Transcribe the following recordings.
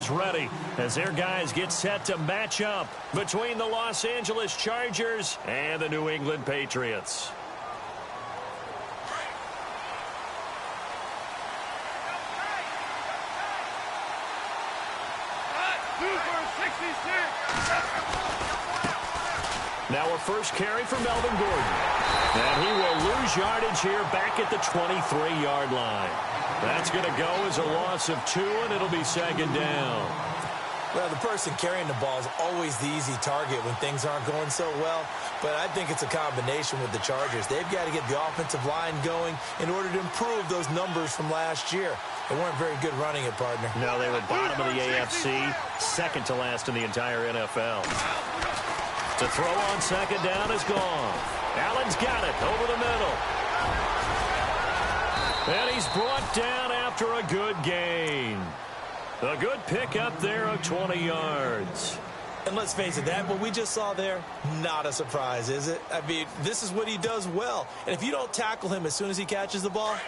gets ready as their guys get set to match up between the Los Angeles Chargers and the New England Patriots. Now a first carry for Melvin Gordon. And he will lose yardage here back at the 23-yard line. That's going to go as a loss of 2, and it'll be second down. Well, the person carrying the ball is always the easy target when things aren't going so well. But I think it's a combination with the Chargers. They've got to get the offensive line going in order to improve those numbers from last year. They weren't very good running it, partner. No, they were bottom of the AFC, second to last in the entire NFL. To throw on second down is gone. Allen's got it over the middle. And he's brought down after a good gain. A good pickup there of 20 yards. And let's face it, that what we just saw there, not a surprise, is it? I mean, this is what he does well. And if you don't tackle him as soon as he catches the ball,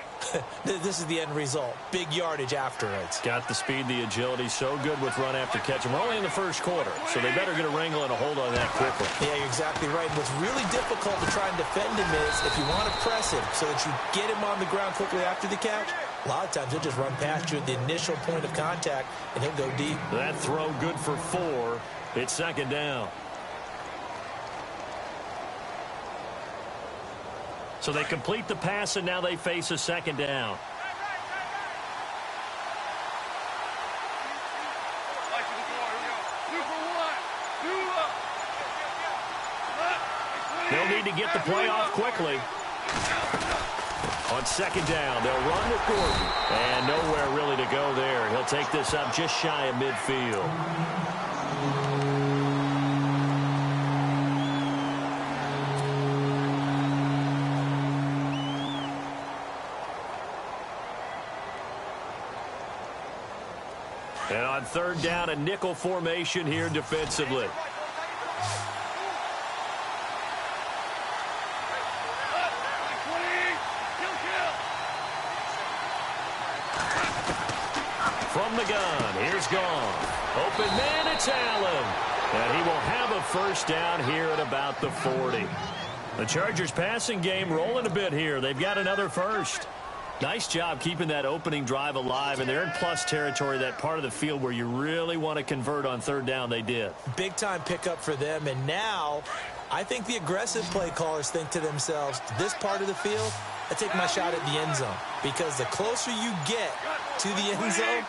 this is the end result. Big yardage afterwards. Got the speed, the agility, so good with run after catch. We're only in the first quarter, so they better get a wrangle and a hold on that quickly. Yeah, you're exactly right. What's really difficult to try and defend him is if you want to press him so that you get him on the ground quickly after the catch, a lot of times he'll just run past you at the initial point of contact, and he'll go deep. That throw good for 4. It's second down. So they complete the pass, and now they face a second down. They'll need to get the play off quickly. On second down, they'll run with Gordon. And nowhere really to go there. He'll take this up just shy of midfield. And on third down, a nickel formation here defensively. From the gun, here's gone. Open man, it's Allen. And he will have a first down here at about the 40. The Chargers passing game rolling a bit here. They've got another first. Nice job keeping that opening drive alive, and they're in plus territory, that part of the field where you really want to convert on third down. They did. Big-time pickup for them, and now I think the aggressive play callers think to themselves, this part of the field, I take my shot at the end zone, because the closer you get to the end zone,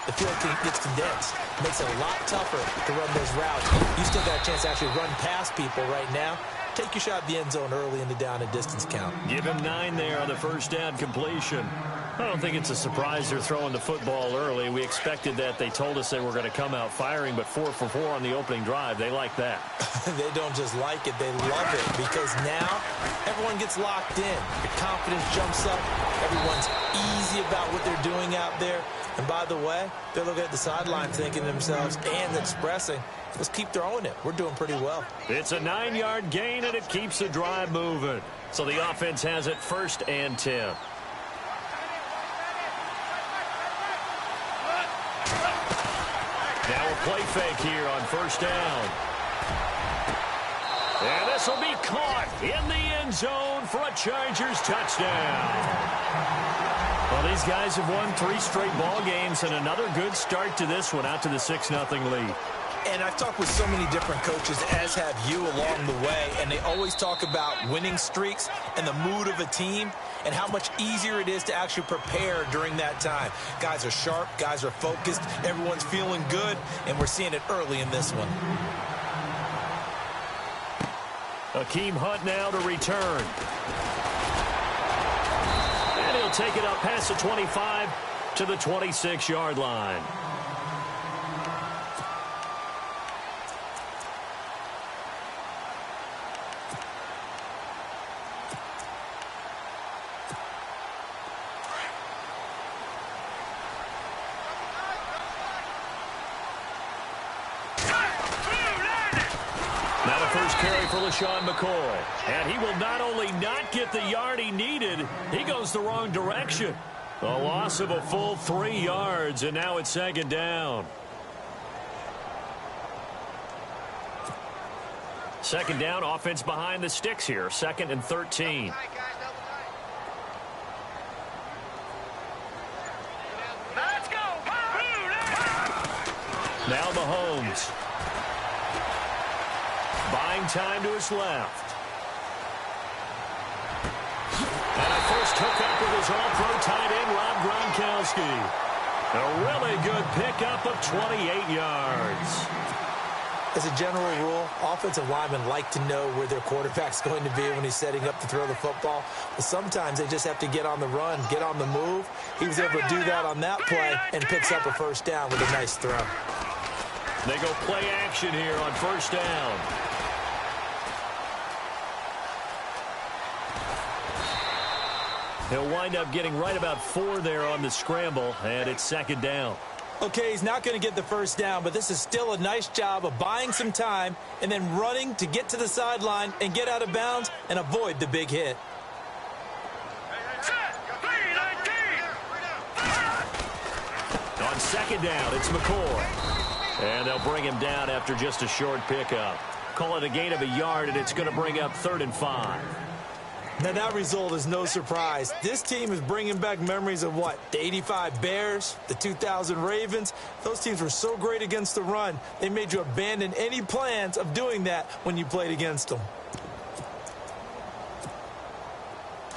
the field gets condensed. It makes it a lot tougher to run those routes. You still got a chance to actually run past people right now. Take your shot at the end zone early in the down and distance count. Give him 9 there on the first down completion. I don't think it's a surprise they're throwing the football early. We expected that. They told us they were going to come out firing, but 4 for 4 on the opening drive. They like that. They don't just like it, they love it, because now everyone gets locked in. Your confidence jumps up. Everyone's easy about what they're doing out there. And by the way, they're looking at the sideline thinking to themselves and expressing, let's keep throwing it. We're doing pretty well. It's a 9-yard gain, and it keeps the drive moving. So the offense has it 1st and 10. Now a play fake here on first down. And this will be caught in the end zone for a Chargers touchdown. Well, these guys have won 3 straight ball games, and another good start to this one, out to the 6-0 lead. And I've talked with so many different coaches, as have you, along the way, and they always talk about winning streaks and the mood of a team and how much easier it is to actually prepare during that time. Guys are sharp, guys are focused, everyone's feeling good, and we're seeing it early in this one. Akeem Hunt now to return. And he'll take it up past the 25 to the 26-yard line. Now the first carry for LaShawn McCoy. And he will not only not get the yard he needed, he goes the wrong direction. A loss of a full 3 yards, and now it's second down. Second down, offense behind the sticks here. 2nd and 13. Now Mahomes. Buying time to his left. And a first hookup with his all-pro tight end, Rob Gronkowski. A really good pickup of 28 yards. As a general rule, offensive linemen like to know where their quarterback's going to be when he's setting up to throw the football. But sometimes they just have to get on the run, get on the move. He was able to do that on that play and picks up a first down with a nice throw. They go play action here on first down. He'll wind up getting right about 4 there on the scramble, and it's 2nd down. Okay, he's not going to get the first down, but this is still a nice job of buying some time and then running to get to the sideline and get out of bounds and avoid the big hit. On 2nd down, it's McCoy. And they'll bring him down after just a short pickup. Call it a gain of a yard, and it's going to bring up 3rd and 5. Now, that result is no surprise. This team is bringing back memories of what? The 85 Bears, the 2000 Ravens. Those teams were so great against the run, they made you abandon any plans of doing that when you played against them.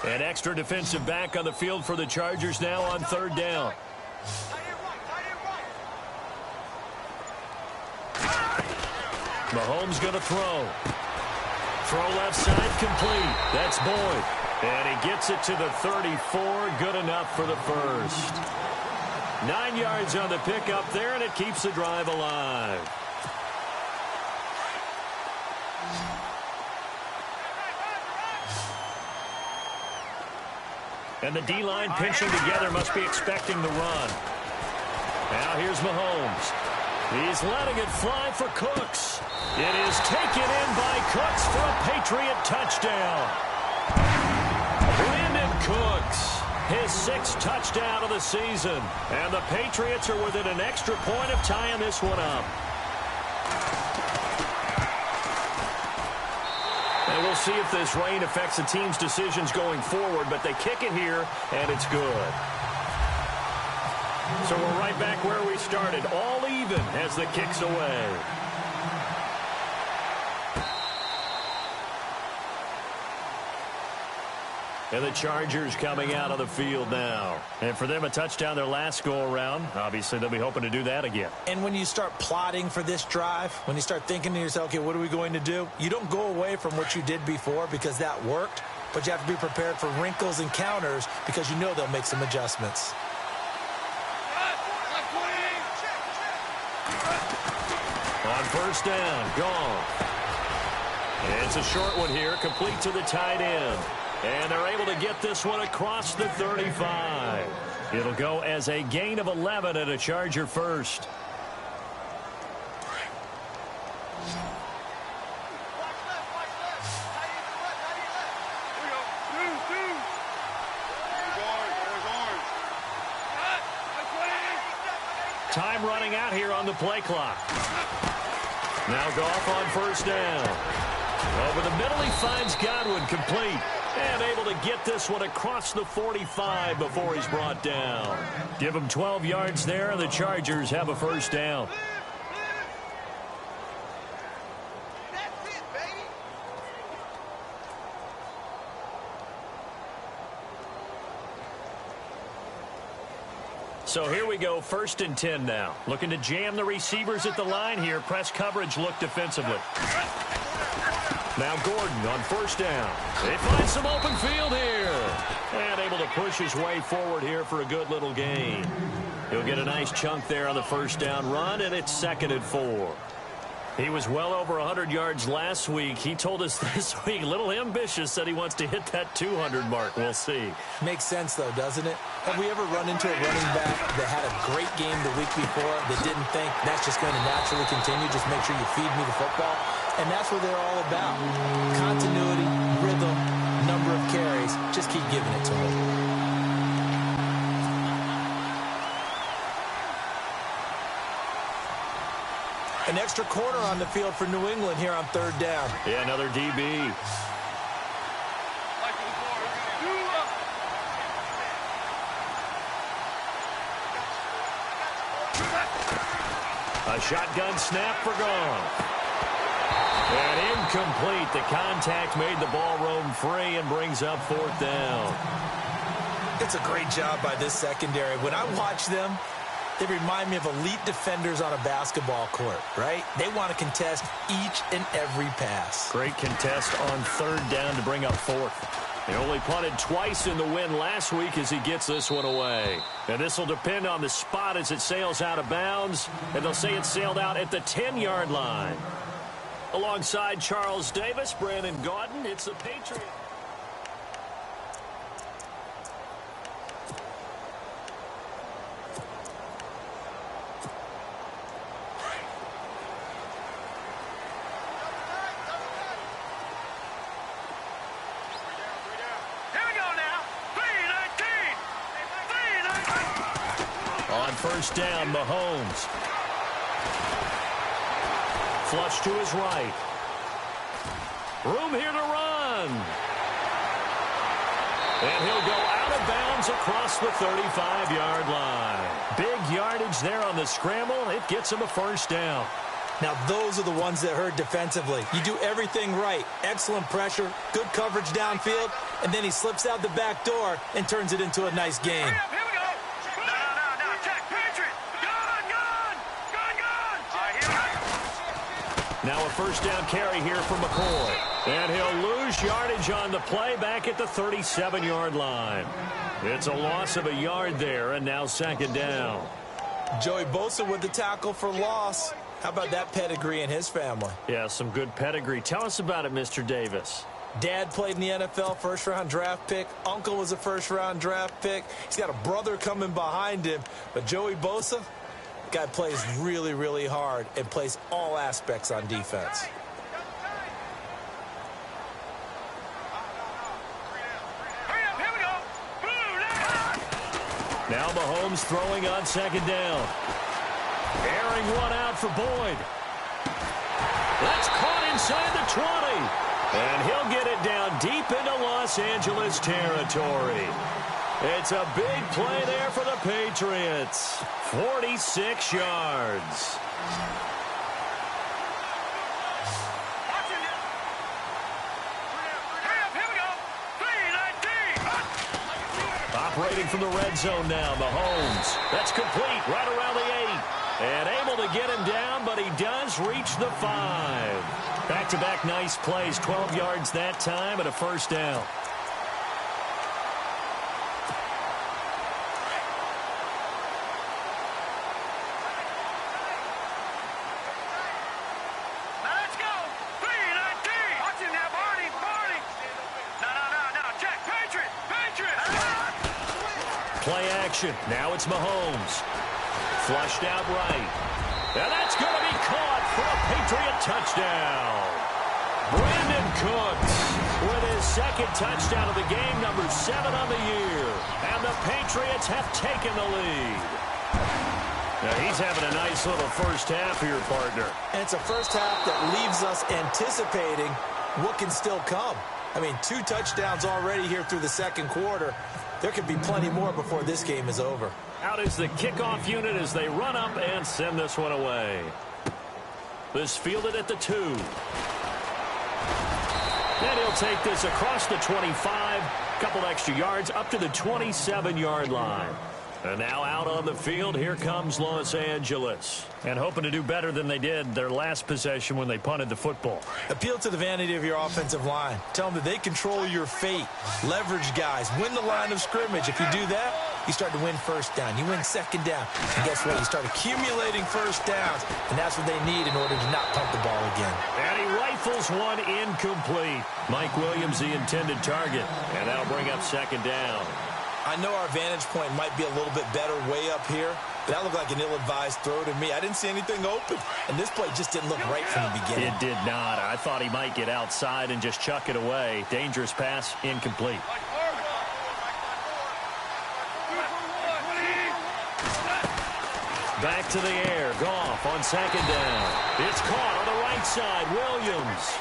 An extra defensive back on the field for the Chargers now on 3rd down. Mahomes going to throw. Throw left side complete. That's Boyd. And he gets it to the 34. Good enough for the first. 9 yards on the pickup there, and it keeps the drive alive. And the D-line pinching together must be expecting the run. Now here's Mahomes. He's letting it fly for Cooks. It is taken in by Cooks for a Patriot touchdown. Brandon Cooks, his 6th touchdown of the season. And the Patriots are within an extra point of tying this one up. And we'll see if this rain affects the team's decisions going forward, but they kick it here, and it's good. So we're right back where we started, all even as the kick's away. And the Chargers coming out of the field now. And for them, a touchdown their last go-around. Obviously, they'll be hoping to do that again. And when you start plotting for this drive, when you start thinking to yourself, okay, what are we going to do? You don't go away from what you did before because that worked, but you have to be prepared for wrinkles and counters because you know they'll make some adjustments. On first down, gone. It's a short one here, complete to the tight end. And they're able to get this one across the 35. It'll go as a gain of 11 and a Charger first. Time running out here on the play clock. Now Goff on first down. Over the middle, he finds Godwin complete. And able to get this one across the 45 before he's brought down. Give him 12 yards there, and the Chargers have a first down. So here we go, 1st and 10 now. Looking to jam the receivers at the line here. Press coverage look defensively. Now Gordon on first down. They find some open field here. And able to push his way forward here for a good little gain. He'll get a nice chunk there on the first down run, and it's 2nd and 4. He was well over 100 yards last week. He told us this week, a little ambitious, said he wants to hit that 200 mark. We'll see. Makes sense, though, doesn't it? Have we ever run into a running back that had a great game the week before that didn't think that's just going to naturally continue? Just make sure you feed me the football. And that's what they're all about. Continuity, rhythm, number of carries. Just keep giving it to them. An extra corner on the field for New England here on third down. Yeah, another DB. A shotgun snap for Goff. And incomplete. The contact made the ball roam free and brings up fourth down. It's a great job by this secondary. When I watch them, they remind me of elite defenders on a basketball court, right? They want to contest each and every pass. Great contest on third down to bring up fourth. He only punted twice in the win last week as he gets this one away. And this will depend on the spot as it sails out of bounds. And they'll say it sailed out at the 10-yard line. Alongside Charles Davis, Brandon Gaudin, it's the Patriots. First down, Mahomes. Flush to his right. Room here to run. And he'll go out of bounds across the 35-yard line. Big yardage there on the scramble. It gets him a first down. Now, those are the ones that hurt defensively. You do everything right. Excellent pressure, good coverage downfield, and then he slips out the back door and turns it into a nice gain. Now a first down carry here from McCoy. And he'll lose yardage on the play back at the 37-yard line. It's a loss of a yard there, and now second down. Joey Bosa with the tackle for loss. How about that pedigree in his family? Yeah, some good pedigree. Tell us about it, Mr. Davis. Dad played in the NFL, first-round draft pick. Uncle was a first-round draft pick. He's got a brother coming behind him. But Joey Bosa, guy plays really, really hard and plays all aspects on defense. Now Mahomes throwing on second down. Airing one out for Boyd. That's caught inside the 20. And he'll get it down deep into Los Angeles territory. It's a big play there for the Patriots. 46 yards. Operating from the red zone now, Mahomes. That's complete right around the 8. And able to get him down, but he does reach the 5. Back-to-back nice plays, 12 yards that time and a first down. Play action. Now it's Mahomes. Flushed out right. And that's going to be caught for a Patriot touchdown. Brandon Cooks with his second touchdown of the game, number 7 on the year. And the Patriots have taken the lead. Now he's having a nice little first half here, partner. And it's a first half that leaves us anticipating what can still come. I mean, 2 touchdowns already here through the second quarter. There could be plenty more before this game is over. Out is the kickoff unit as they run up and send this one away. This fielded at the 2. And he'll take this across the 25. Couple extra yards up to the 27-yard line. And now out on the field, here comes Los Angeles. And hoping to do better than they did their last possession when they punted the football. Appeal to the vanity of your offensive line. Tell them that they control your fate. Leverage guys. Win the line of scrimmage. If you do that, you start to win first down. You win second down. And guess what? You start accumulating first downs. And that's what they need in order to not punt the ball again. And he rifles one incomplete. Mike Williams, the intended target. And that'll bring up second down. I know our vantage point might be a little bit better way up here, but that looked like an ill-advised throw to me. I didn't see anything open, and this play just didn't look right from the beginning. It did not. I thought he might get outside and just chuck it away. Dangerous pass, incomplete. Back to the air, Goff. Goff on second down. It's caught on the right side. Williams.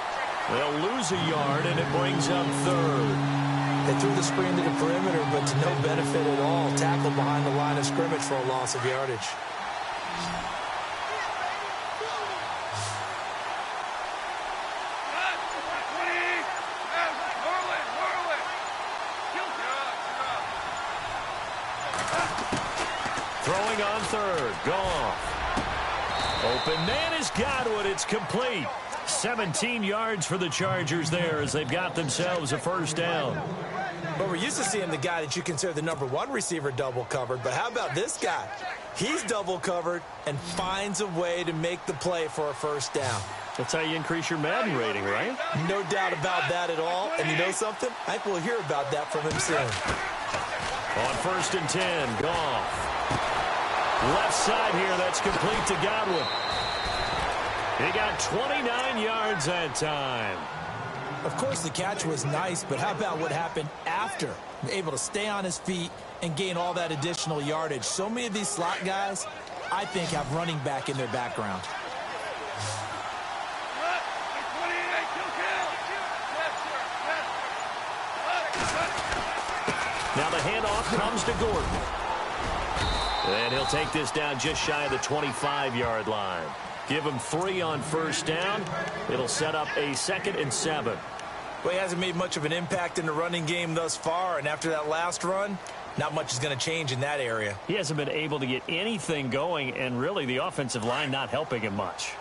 They'll lose a yard, and it brings up third. They threw the screen to the perimeter, but to no benefit at all. Tackled behind the line of scrimmage for a loss of yardage. Throwing on third. Goff. Open man is Godwin. It's complete. 17 yards for the Chargers there as they've got themselves a first down. But we're used to seeing the guy that you consider the #1 receiver double covered. But how about this guy? He's double covered and finds a way to make the play for a first down. That's how you increase your Madden rating, right? No doubt about that at all. And you know something? I think we'll hear about that from him soon. On 1st and 10, Goff. Left side here, that's complete to Godwin. He got 29 yards that time. Of course, the catch was nice, but how about what happened after? Able to stay on his feet and gain all that additional yardage. So many of these slot guys, I think, have running back in their background. Now the handoff comes to Gordon. And he'll take this down just shy of the 25-yard line. Give him 3 on first down. It'll set up a 2nd and 7. Well, he hasn't made much of an impact in the running game thus far, and after that last run, not much is going to change in that area. He hasn't been able to get anything going, and really the offensive line not helping him much.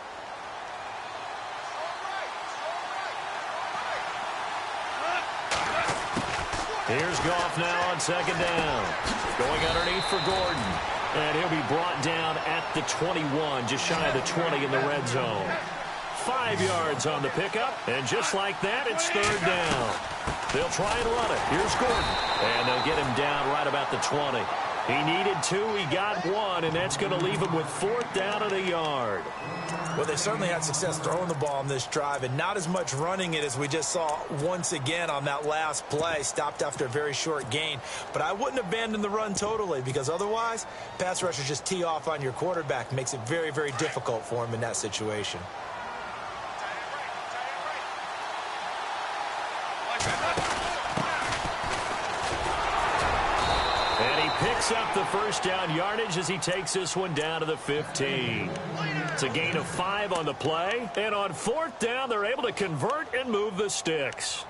Here's Goff now on 2nd down. Going underneath for Gordon. And he'll be brought down at the 21, just shy of the 20 in the red zone. 5 yards on the pickup, and just like that, it's 3rd down. They'll try and run it. Here's Gordon. And they'll get him down right about the 20. He needed 2, he got 1, and that's going to leave him with 4th down and a yard. Well, they certainly had success throwing the ball on this drive, and not as much running it as we just saw once again on that last play. Stopped after a very short gain. But I wouldn't abandon the run totally, because otherwise, pass rushers just tee off on your quarterback. Makes it very, very difficult for him in that situation. Picks up the first down yardage as he takes this one down to the 15. It's a gain of 5 on the play. And on 4th down, they're able to convert and move the sticks.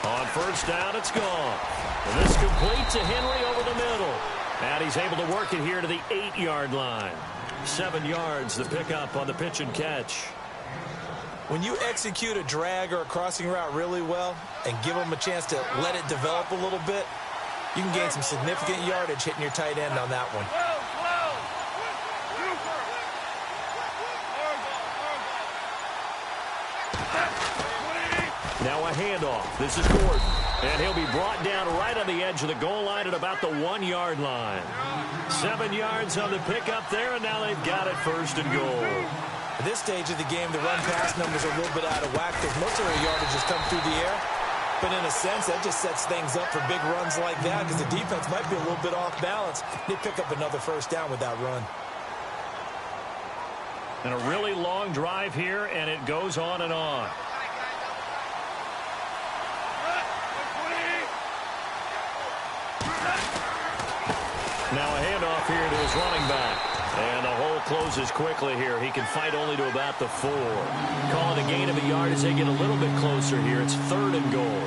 On 1st down, it's gone. And this complete to Henry over the middle. And he's able to work it here to the 8-yard line. 7 yards, the pickup on the pitch and catch. When you execute a drag or a crossing route really well and give them a chance to let it develop a little bit, you can gain some significant yardage hitting your tight end on that one. Now a handoff. This is Gordon. And he'll be brought down right on the edge of the goal line at about the 1-yard line. 7 yards on the pickup there, and now they've got it 1st and goal. At this stage of the game, the run-pass numbers are a little bit out of whack because most of their yardage has come through the air. But in a sense, that just sets things up for big runs like that because the defense might be a little bit off balance. They pick up another 1st down with that run. And a really long drive here, and it goes on and on. Now a handoff here to his running back. And the hole closes quickly here. He can fight only to about the 4. Call it a gain of a yard as they get a little bit closer here. It's 3rd and goal.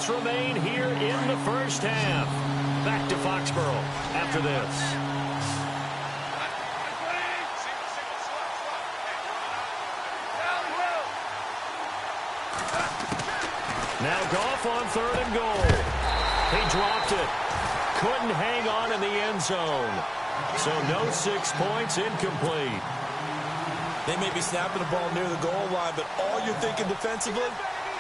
Remain here in the first half. Back to Foxborough after this. Now Goff on 3rd and goal. He dropped it. Couldn't hang on in the end zone. So no 6 points, incomplete. They may be snapping the ball near the goal line, but all you're thinking defensively,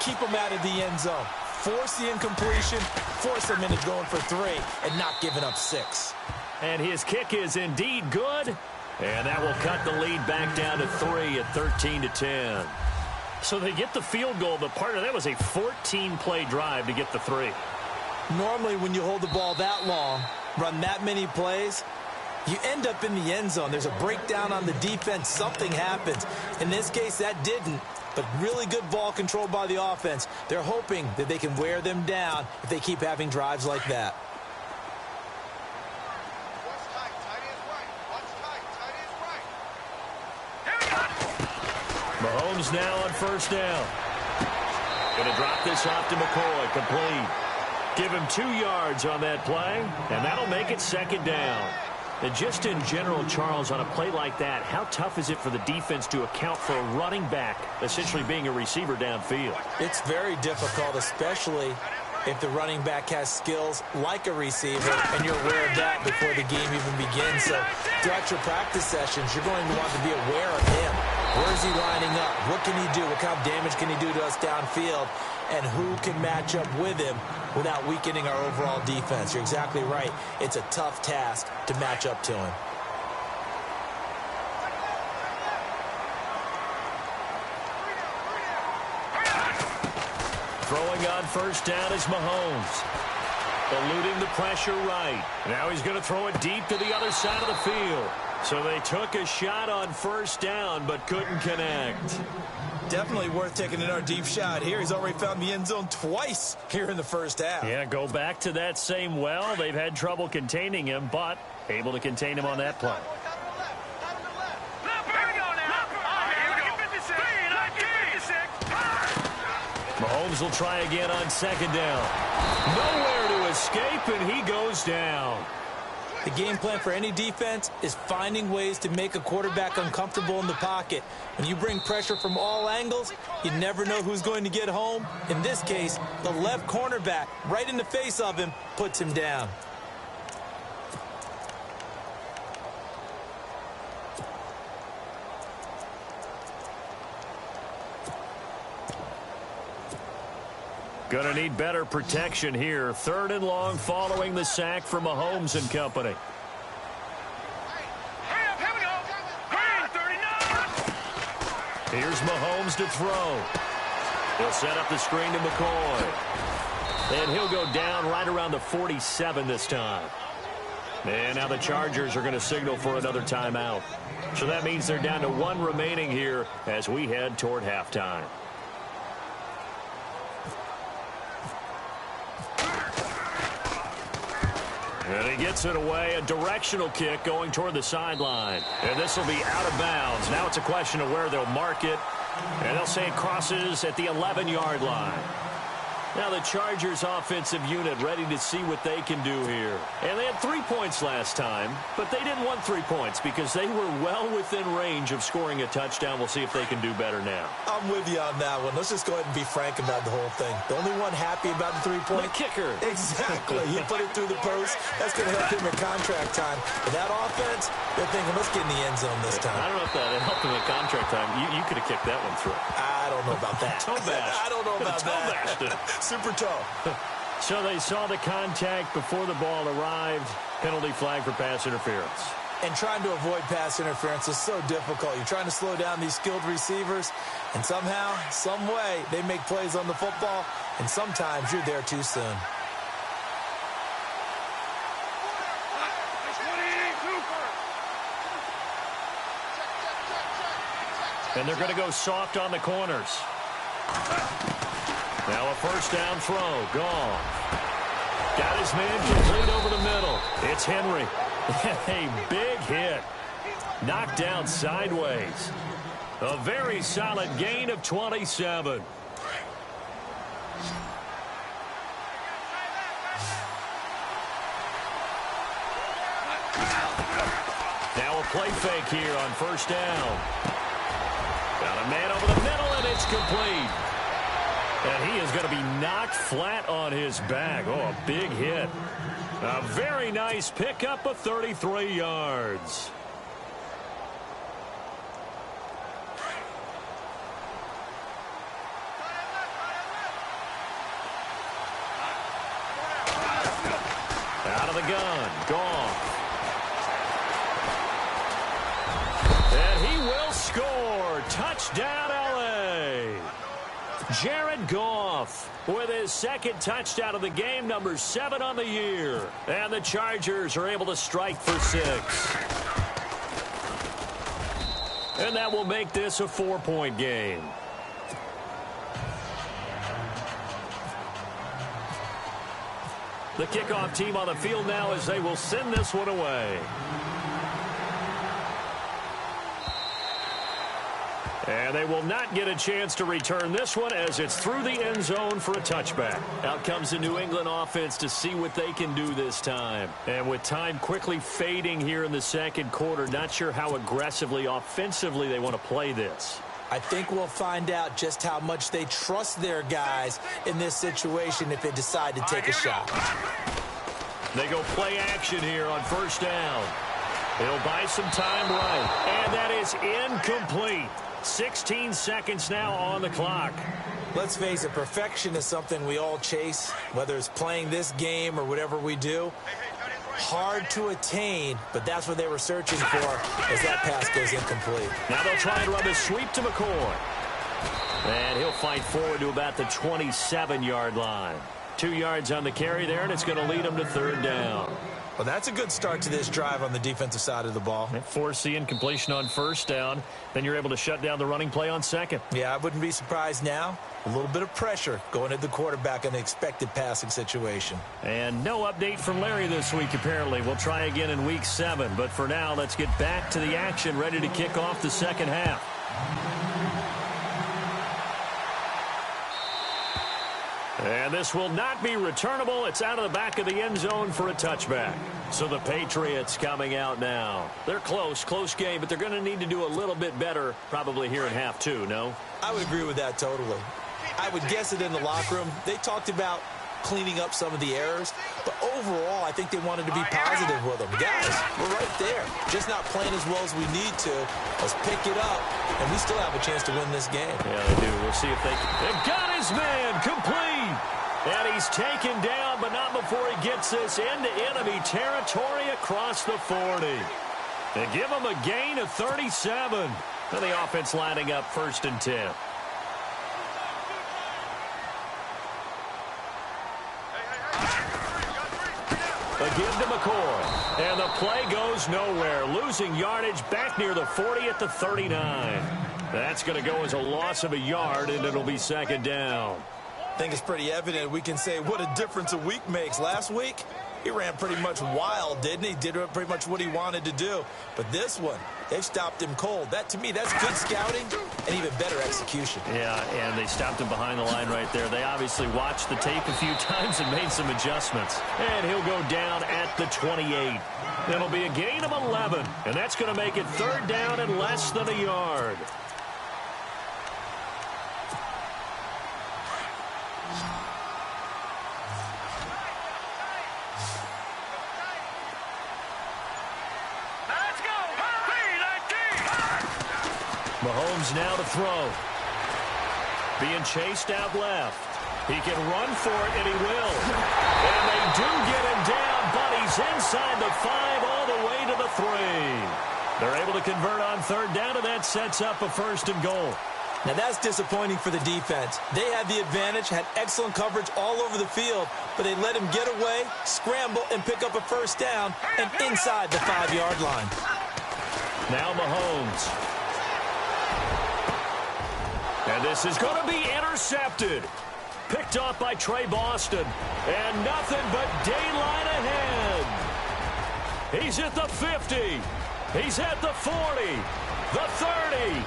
keep them out of the end zone. Force the incompletion, force them into going for 3 and not giving up 6. And his kick is indeed good. And that will cut the lead back down to 3 at 13-10. So they get the field goal, but part of that was a 14-play drive to get the 3. Normally when you hold the ball that long, run that many plays, you end up in the end zone. There's a breakdown on the defense. Something happens. In this case, that didn't. But really good ball control by the offense. They're hoping that they can wear them down if they keep having drives like that. Mahomes now on first down. Going to drop this off to McCoy. Complete. Give him 2 yards on that play, and that'll make it second down. And just in general, Charles, on a play like that, how tough is it for the defense to account for a running back essentially being a receiver downfield? It's very difficult, especially if the running back has skills like a receiver, and you're aware of that before the game even begins. So throughout your practice sessions, you're going to want to be aware of him. Where is he lining up? What can he do? What kind of damage can he do to us downfield? And who can match up with him without weakening our overall defense? You're exactly right. It's a tough task to match up to him. Throwing on first down is Mahomes. Eluding the pressure right. Now he's going to throw it deep to the other side of the field. So they took a shot on first down but couldn't connect. Definitely worth taking another deep shot here. He's already found the end zone twice here in the first half. Yeah, go back to that same well. They've had trouble containing him, but able to contain him on that play. Mahomes will try again on second down. Nowhere to escape, and he goes down. The game plan for any defense is finding ways to make a quarterback uncomfortable in the pocket. When you bring pressure from all angles, you never know who's going to get home. In this case, the left cornerback, right in the face of him, puts him down. Going to need better protection here. 3rd and long following the sack from Mahomes and company. Here's Mahomes to throw. He'll set up the screen to McCoy. And he'll go down right around the 47 this time. And now the Chargers are going to signal for another timeout. So that means they're down to 1 remaining here as we head toward halftime. And he gets it away, a directional kick going toward the sideline. And this will be out of bounds. Now it's a question of where they'll mark it. And they'll say it crosses at the 11-yard line. Now the Chargers offensive unit ready to see what they can do here. And they had 3 points last time, but they didn't want 3 points because they were well within range of scoring a touchdown. We'll see if they can do better now. I'm with you on that one. Let's just go ahead and be frank about the whole thing. The only one happy about the 3-point? The kicker. Exactly. He put it through the post. That's going to help him at contract time. But that offense, they're thinking, let's get in the end zone this time. I don't know if that helped him at contract time. You could have kicked that one through. I don't know about that. Toe bash. I don't know about Toe bashed it. Super toe. So they saw the contact before the ball arrived. Penalty flag for pass interference. And trying to avoid pass interference is so difficult. You're trying to slow down these skilled receivers, and somehow, some way, they make plays on the football, and sometimes you're there too soon. And they're going to go soft on the corners. Now a first down throw. Gone. Got his man complete over the middle. It's Henry. A big hit. Knocked down sideways. A very solid gain of 27. Now a play fake here on first down. Got a man over the middle, and it's complete. And he is going to be knocked flat on his back. Oh, a big hit. A very nice pickup of 33 yards. of the gun. Goff. And he will score. Touchdown, L.A. Jared Goff with his second touchdown of the game, number 7 on the year. And the Chargers are able to strike for 6. And that will make this a 4-point game. The kickoff team on the field now as they will send this one away. And they will not get a chance to return this one as it's through the end zone for a touchback. Out comes the New England offense to see what they can do this time. And with time quickly fading here in the second quarter, not sure how aggressively, offensively they want to play this. I think we'll find out just how much they trust their guys in this situation if they decide to take a shot. They go play action here on first down. He'll buy some time right. And that is incomplete. 16 seconds now on the clock. Let's face it, perfection is something we all chase, whether it's playing this game or whatever we do. Hard to attain, but that's what they were searching for as that pass goes incomplete. Now they'll try and run the sweep to McCoy. And he'll fight forward to about the 27-yard line. 2 yards on the carry there, and it's going to lead him to third down. Well, that's a good start to this drive on the defensive side of the ball. Force the incompletion on first down. Then you're able to shut down the running play on second. Yeah, I wouldn't be surprised now. A little bit of pressure going at the quarterback in an expected passing situation. And no update from Larry this week, apparently. We'll try again in week 7. But for now, let's get back to the action, ready to kick off the second half. And this will not be returnable. It's out of the back of the end zone for a touchback. So the Patriots coming out now. They're close game, but they're going to need to do a little bit better probably here in half 2, no? I would agree with that totally. I would guess it in the locker room. They talked about cleaning up some of the errors, but overall, I think they wanted to be positive with them. Guys, we're right there. Just not playing as well as we need to. Let's pick it up, and we still have a chance to win this game. Yeah, they do. We'll see if they've got his man complete. And he's taken down, but not before he gets this into enemy territory across the 40. They give him a gain of 37. And the offense lining up 1st and 10. Again to McCoy. And the play goes nowhere. Losing yardage back near the 40 at the 39. That's going to go as a loss of a yard, and it'll be 2nd down. I think it's pretty evident. We can say what a difference a week makes. Last week, he ran pretty much wild, didn't he? Did pretty much what he wanted to do. But this one, they've stopped him cold. That, to me, that's good scouting and even better execution. Yeah, and they stopped him behind the line right there. They obviously watched the tape a few times and made some adjustments. And he'll go down at the 28. It'll be a gain of 11, and that's going to make it 3rd down and less than a yard. Mahomes now to throw. Being chased out left. He can run for it, and he will. And they do get him down, but he's inside the 5 all the way to the 3. They're able to convert on 3rd down, and that sets up a 1st and goal. Now, that's disappointing for the defense. They had the advantage, had excellent coverage all over the field, but they let him get away, scramble, and pick up a 1st down, and inside the 5-yard line. Now Mahomes. And this is going to be intercepted. Picked off by Trey Boston. And nothing but daylight ahead. He's at the 50. He's at the 40. The 30.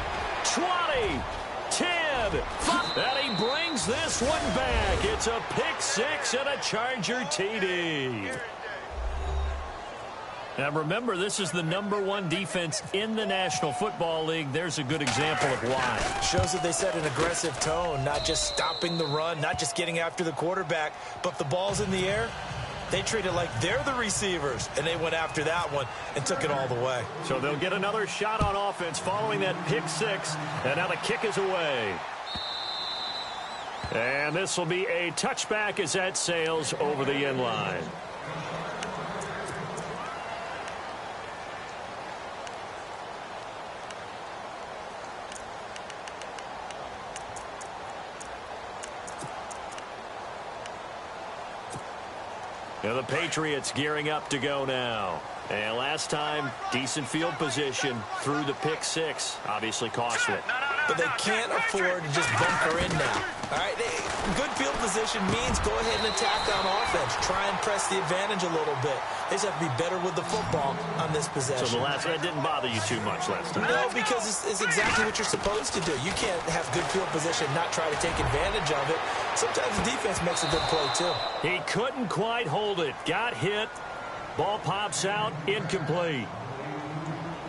20. 10. 5. And he brings this one back. It's a pick 6 and a Charger TD. Now, remember, this is the #1 defense in the National Football League. There's a good example of why. Shows that they set an aggressive tone, not just stopping the run, not just getting after the quarterback, but if the ball's in the air, they treat it like they're the receivers, and they went after that one and took it all the way. So they'll get another shot on offense following that pick 6, and now the kick is away. And this will be a touchback as that sails over the end line. And the Patriots gearing up to go now. And last time, decent field position through the pick six. Obviously costly. But they can't afford to just bunker in now. All right, good field position means go ahead and attack on offense. Try and press the advantage a little bit. They just have to be better with the football on this possession. So that didn't bother you too much last time? No, because it's exactly what you're supposed to do. You can't have good field position and not try to take advantage of it. Sometimes the defense makes a good play, too. He couldn't quite hold it. Got hit. Ball pops out. Incomplete.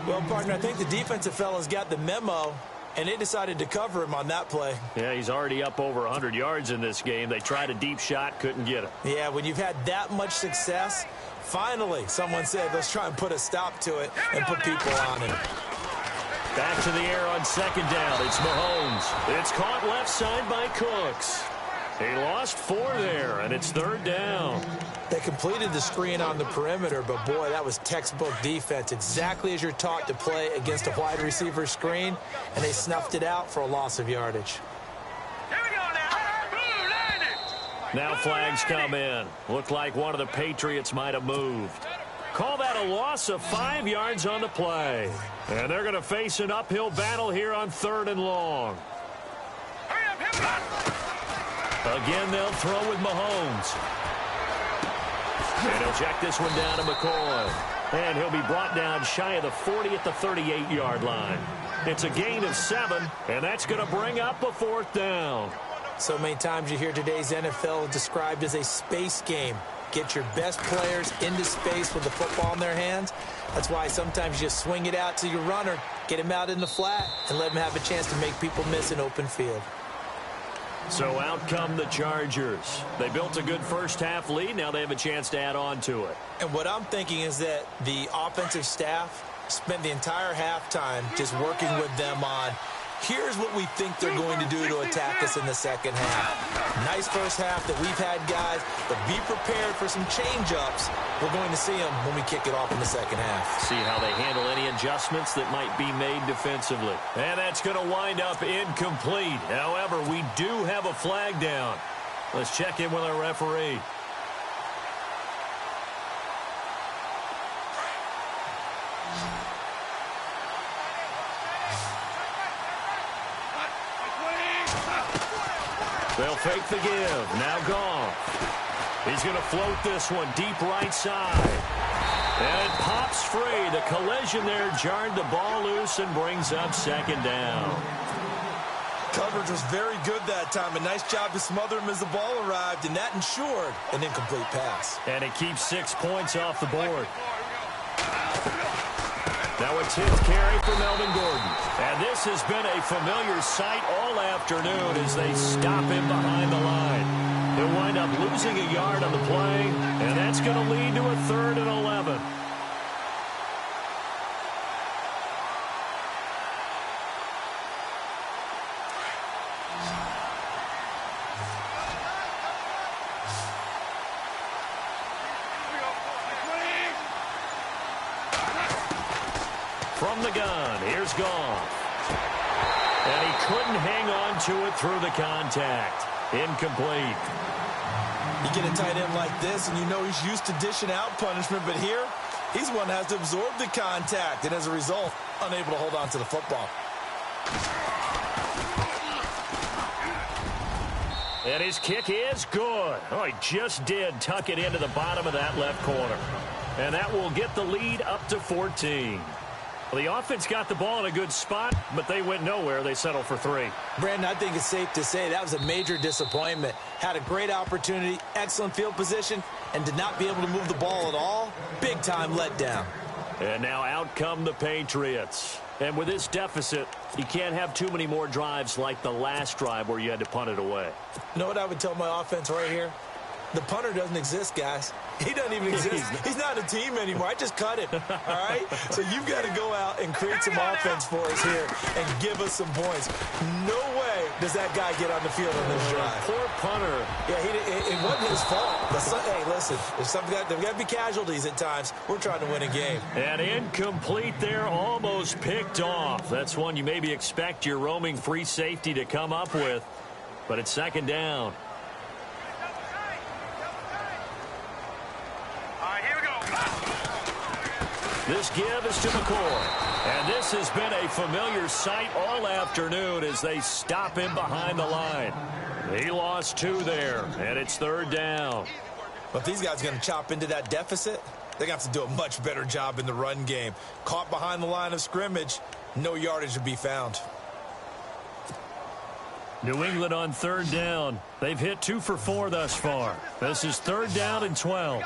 Well, partner, I think the defensive fellas got the memo, and they decided to cover him on that play. Yeah, he's already up over 100 yards in this game. They tried a deep shot, couldn't get it. Yeah, when you've had that much success, finally someone said, let's try and put a stop to it and put people on it. Back to the air on second down. It's Mahomes. It's caught left side by Cooks. He lost 4 there, and it's third down. They completed the screen on the perimeter, but, boy, that was textbook defense, exactly as you're taught to play against a wide receiver screen, and they snuffed it out for a loss of yardage. Here we go now. Now flags come in. Looked like one of the Patriots might have moved. Call that a loss of 5 yards on the play. And they're going to face an uphill battle here on 3rd and long. Hurry up. Again, they'll throw with Mahomes. And he'll check this one down to McCoy. And he'll be brought down shy of the 40 at the 38-yard line. It's a gain of 7, and that's going to bring up a 4th down. So many times you hear today's NFL described as a space game. Get your best players into space with the football in their hands. That's why sometimes you swing it out to your runner, get him out in the flat, and let him have a chance to make people miss an open field. So out come the Chargers. They built a good first-half lead. Now they have a chance to add on to it. And what I'm thinking is that the offensive staff spent the entire halftime just working with them on, here's what we think they're going to do to attack us in the second half. Nice first half that we've had, guys, but be prepared for some change-ups. We're going to see them when we kick it off in the second half. See how they handle any adjustments that might be made defensively. And that's going to wind up incomplete. However, we do have a flag down. Let's check in with our referee. They'll fake the give. Now Goff. He's going to float this one deep right side. And it pops free. The collision there jarred the ball loose and brings up second down. Coverage was very good that time. A nice job to smother him as the ball arrived, and that ensured an incomplete pass. And it keeps 6 points off the board. Now a 10th carry for Melvin Gordon. And this has been a familiar sight all afternoon as they stop him behind the line. They'll wind up losing a yard on the play, and that's going to lead to a 3rd and 11. From the gun, here's Goff. And he couldn't hang on to it through the contact. Incomplete. You get a tight end like this, and you know he's used to dishing out punishment, but here, he's one that has to absorb the contact, and as a result, unable to hold on to the football. And his kick is good. Oh, he just did tuck it into the bottom of that left corner. And that will get the lead up to 14. Well, the offense got the ball in a good spot, but they went nowhere. They settled for 3. Brandon, I think it's safe to say that was a major disappointment. Had a great opportunity, excellent field position, and did not be able to move the ball at all. Big-time letdown. And now out come the Patriots. And with this deficit, you can't have too many more drives like the last drive where you had to punt it away. You know what I would tell my offense right here? The punter doesn't exist, guys. He doesn't even exist. He's not a team anymore. I just cut him, all right? So you've got to go out and create some offense for us here and give us some points. No way does that guy get on the field on this drive. Poor punter. Yeah, it wasn't his fault. But hey, listen, there's got to be casualties at times. We're trying to win a game. And incomplete there, almost picked off. That's one you maybe expect your roaming free safety to come up with. But it's second down. This give is to McCoy. And this has been a familiar sight all afternoon as they stop him behind the line. He lost 2 there, and it's 3rd down. But if these guys are going to chop into that deficit, they're going to have to do a much better job in the run game. Caught behind the line of scrimmage, no yardage to be found. New England on 3rd down. They've hit 2 for 4 thus far. This is 3rd down and 12.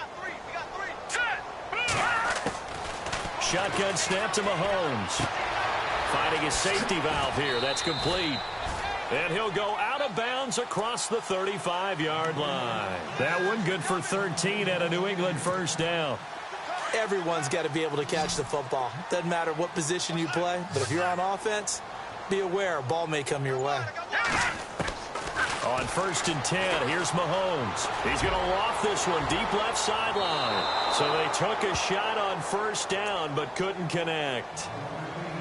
Shotgun snap to Mahomes. Finding his safety valve here. That's complete. And he'll go out of bounds across the 35-yard line. That one good for 13 and a New England 1st down. Everyone's got to be able to catch the football. Doesn't matter what position you play, but if you're on offense, be aware a ball may come your way. On 1st and 10, here's Mahomes. He's going to loft this one deep left sideline. So they took a shot on 1st down but couldn't connect.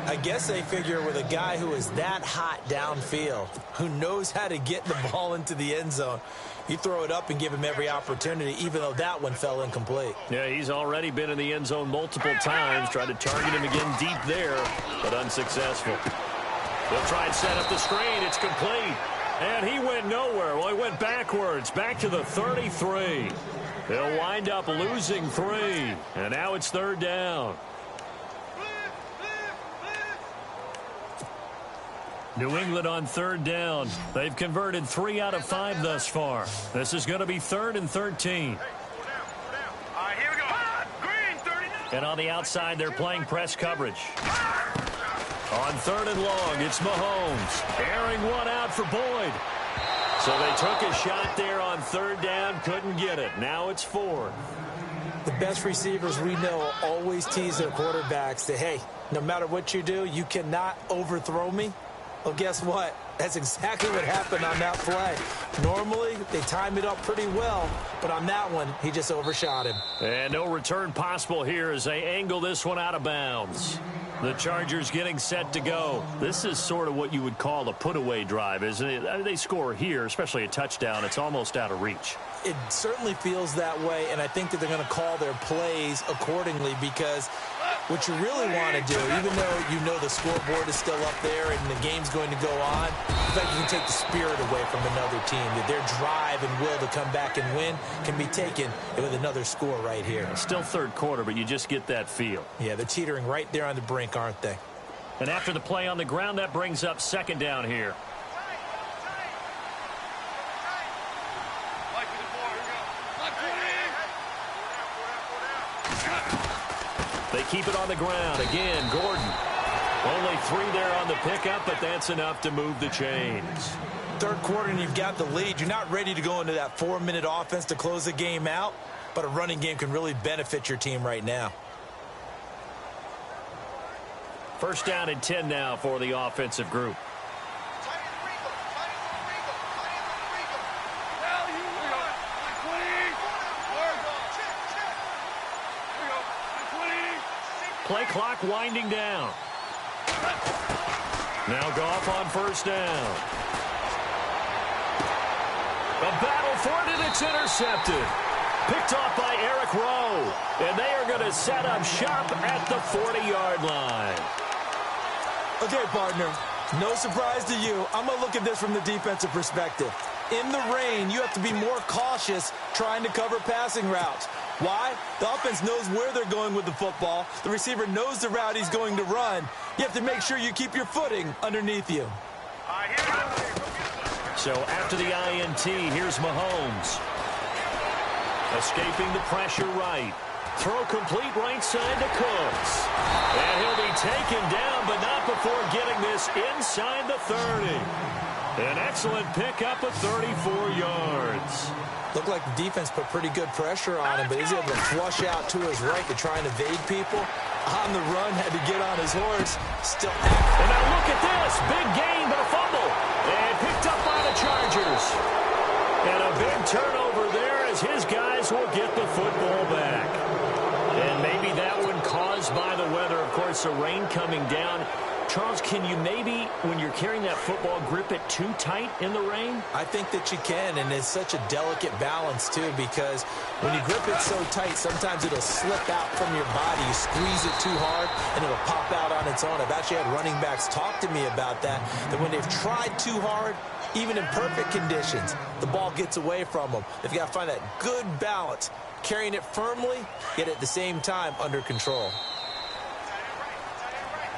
I guess they figure with a guy who is that hot downfield, who knows how to get the ball into the end zone, you throw it up and give him every opportunity, even though that one fell incomplete. Yeah, he's already been in the end zone multiple times. Tried to target him again deep there, but unsuccessful. They'll try and set up the screen. It's complete. And he went nowhere. Well, he went backwards, back to the 33. They'll wind up losing 3. And now it's 3rd down. New England on 3rd down. They've converted 3 out of 5 thus far. This is going to be 3rd and 13. All right, here we go. Green, 39. And on the outside, they're playing press coverage. On 3rd and long, it's Mahomes. Airing one out for Boyd. So they took a shot there on 3rd down, couldn't get it. Now it's 4th. The best receivers we know always tease their quarterbacks that, hey, no matter what you do, you cannot overthrow me. Well, guess what? That's exactly what happened on that play. Normally, they time it up pretty well, but on that one, he just overshot him. And no return possible here as they angle this one out of bounds. The Chargers getting set to go. This is sort of what you would call a put-away drive, isn't it? I mean, they score here, especially a touchdown. It's almost out of reach. It certainly feels that way, and I think that they're going to call their plays accordingly because what you really want to do, even though you know the scoreboard is still up there and the game's going to go on, in fact, you can take the spirit away from another team. That their drive and will to come back and win can be taken with another score right here. Still 3rd quarter, but you just get that feel. Yeah, they're teetering right there on the brink, aren't they? And after the play on the ground, that brings up 2nd down here. They keep it on the ground. Again, Gordon. Only 3 there on the pickup, but that's enough to move the chains. 3rd quarter, and you've got the lead. You're not ready to go into that 4-minute offense to close the game out, but a running game can really benefit your team right now. 1st down and 10 now for the offensive group. Play clock winding down. Now Goff on 1st down. A battle for it, and it's intercepted. Picked off by Eric Rowe. And they are going to set up shop at the 40-yard line. Okay, partner, no surprise to you. I'm going to look at this from the defensive perspective. In the rain, you have to be more cautious trying to cover passing routes. Why? The offense knows where they're going with the football. The receiver knows the route he's going to run. You have to make sure you keep your footing underneath you. So after the INT, here's Mahomes. Escaping the pressure right. Throw complete right side to Cooks. And he'll be taken down, but not before getting this inside the 30. An excellent pickup of 34 yards. Looked like the defense put pretty good pressure on him, but he's able to flush out to his right to try and evade people. On the run, had to get on his horse. Still active. And now look at this. Big gain, but a fumble. And picked up by the Chargers. And a big turnover there as his guys will get the football back. And maybe that one caused by the weather. Of course, the rain coming down Charles, can you maybe, when you're carrying that football, grip it too tight in the rain? I think that you can, and it's such a delicate balance, too, because when you grip it so tight, sometimes it'll slip out from your body. You squeeze it too hard, and it'll pop out on its own. I've actually had running backs talk to me about that when they've tried too hard, even in perfect conditions, the ball gets away from them. They've got to find that good balance, carrying it firmly, yet at the same time under control.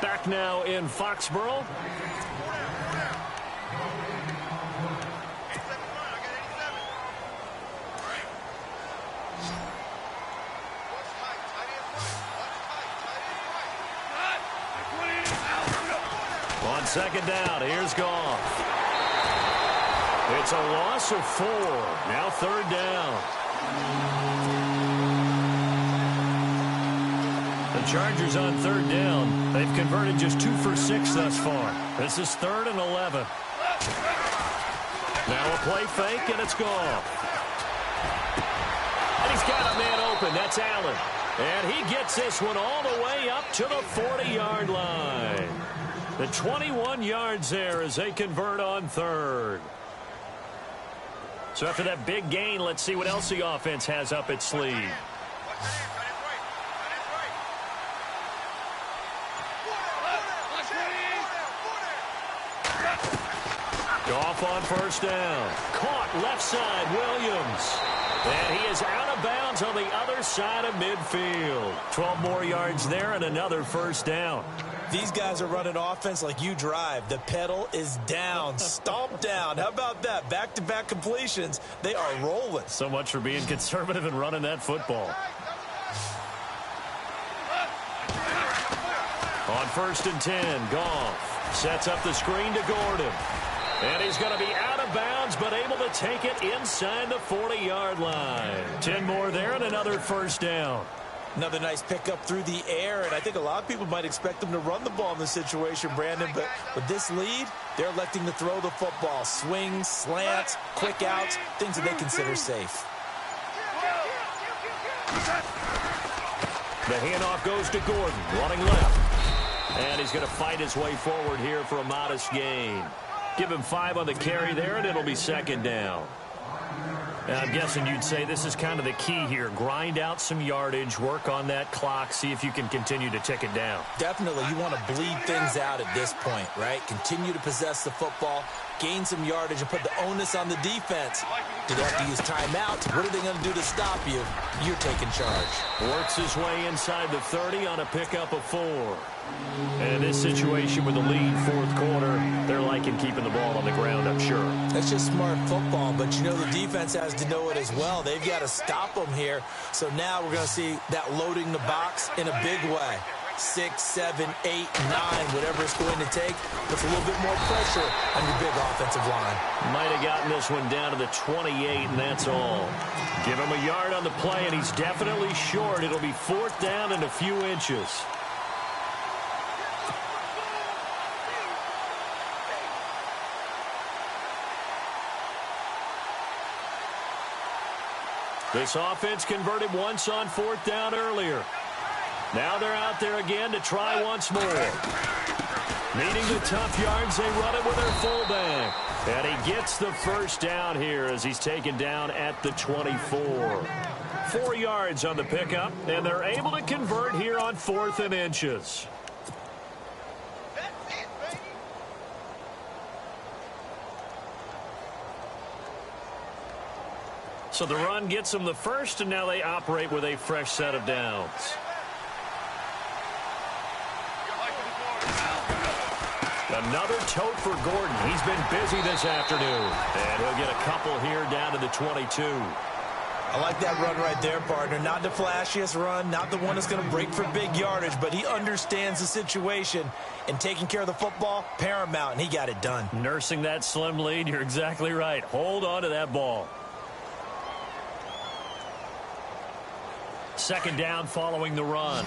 Back now in Foxborough. On second down, here's Goff. It's a loss of 4. Now third down. The Chargers on third down. They've converted just 2 for 6 thus far. This is 3rd and 11. Now a play fake, and it's Goff. And he's got a man open. That's Allen. And he gets this one all the way up to the 40-yard line. The 21 yards there as they convert on third. So after that big gain, let's see what else the offense has up its sleeve. Goff on first down. Caught left side, Williams. And he is out of bounds on the other side of midfield. 12 more yards there and another first down. These guys are running offense like you drive. The pedal is down, stomp down. How about that? Back-to-back completions. They are rolling. So much for being conservative and running that football. On 1st and 10, Goff sets up the screen to Gordon. And he's going to be out of bounds, but able to take it inside the 40-yard line. 10 more there and another first down. Another nice pickup through the air, and I think a lot of people might expect them to run the ball in this situation, Brandon, but with this lead, they're electing to throw the football. Swings, slants, quick outs, things that they consider safe. The handoff goes to Gordon, running left. And he's going to fight his way forward here for a modest gain. Give him 5 on the carry there, and it'll be second down. And I'm guessing you'd say this is kind of the key here. Grind out some yardage, work on that clock, see if you can continue to tick it down. Definitely. You want to bleed things out at this point, right? Continue to possess the football, gain some yardage, and put the onus on the defense. Do they have to use timeouts? What are they going to do to stop you? You're taking charge. Works his way inside the 30 on a pickup of 4. And this situation with the lead, 4th quarter, they're liking keeping the ball on the ground, I'm sure. That's just smart football, but you know the defense has to know it as well. They've got to stop them here. So now we're going to see that loading the box in a big way. 6, 7, 8, 9, whatever it's going to take. Puts a little bit more pressure on your big offensive line. Might have gotten this one down to the 28, and that's all. Give him a yard on the play, and he's definitely short. It'll be 4th down and a few inches. This offense converted once on 4th down earlier. Now they're out there again to try once more. Needing the tough yards, they run it with their fullback. And he gets the first down here as he's taken down at the 24. 4 yards on the pickup, and they're able to convert here on 4th and inches. So the run gets them the first, and now they operate with a fresh set of downs. Another tote for Gordon. He's been busy this afternoon. And he'll get a couple here down to the 22. I like that run right there, partner. Not the flashiest run, not the one that's going to break for big yardage, but he understands the situation, and taking care of the football, paramount, and he got it done. Nursing that slim lead, you're exactly right. Hold on to that ball. Second down following the run.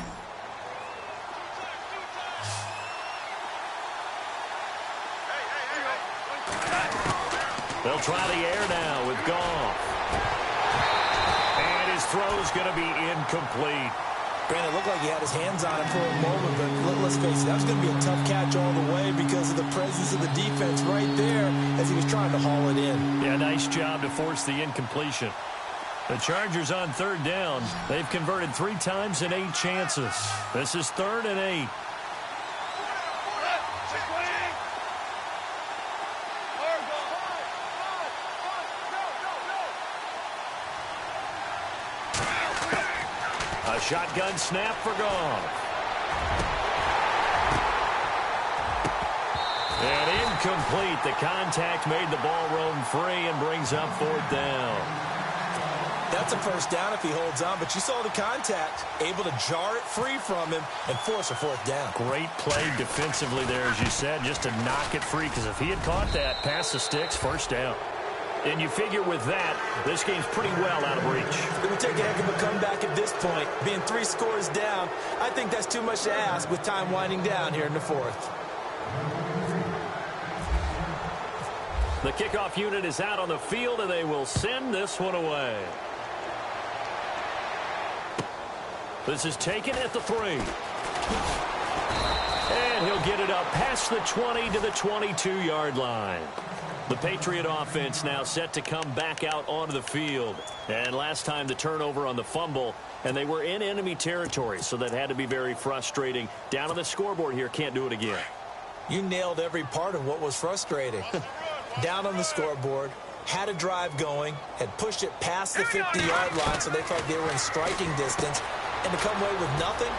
They'll try the air now with Goff. And his throw's going to be incomplete. Brandon, it looked like he had his hands on it for a moment, but let's face it, that was going to be a tough catch all the way because of the presence of the defense right there as he was trying to haul it in. Yeah, nice job to force the incompletion. The Chargers on third down. They've converted 3 times in 8 chances. This is 3rd and 8. A shotgun snap for Goff. And incomplete. The contact made the ball roam free and brings up 4th down. That's a first down if he holds on, but you saw the contact, able to jar it free from him and force a 4th down. Great play defensively there, as you said, just to knock it free, because if he had caught that, past the sticks, first down. And you figure with that, this game's pretty well out of reach. It would take a heck of a comeback at this point. Being 3 scores down, I think that's too much to ask with time winding down here in the 4th. The kickoff unit is out on the field, and they will send this one away. This is taken at the 3. And he'll get it up past the 20 to the 22-yard line. The Patriot offense now set to come back out onto the field. And last time the turnover on the fumble, and they were in enemy territory, so that had to be very frustrating. Down on the scoreboard here, can't do it again. You nailed every part of what was frustrating. Down on the scoreboard, had a drive going, had pushed it past the 50-yard line, so they felt they were in striking distance, and to come away with nothing,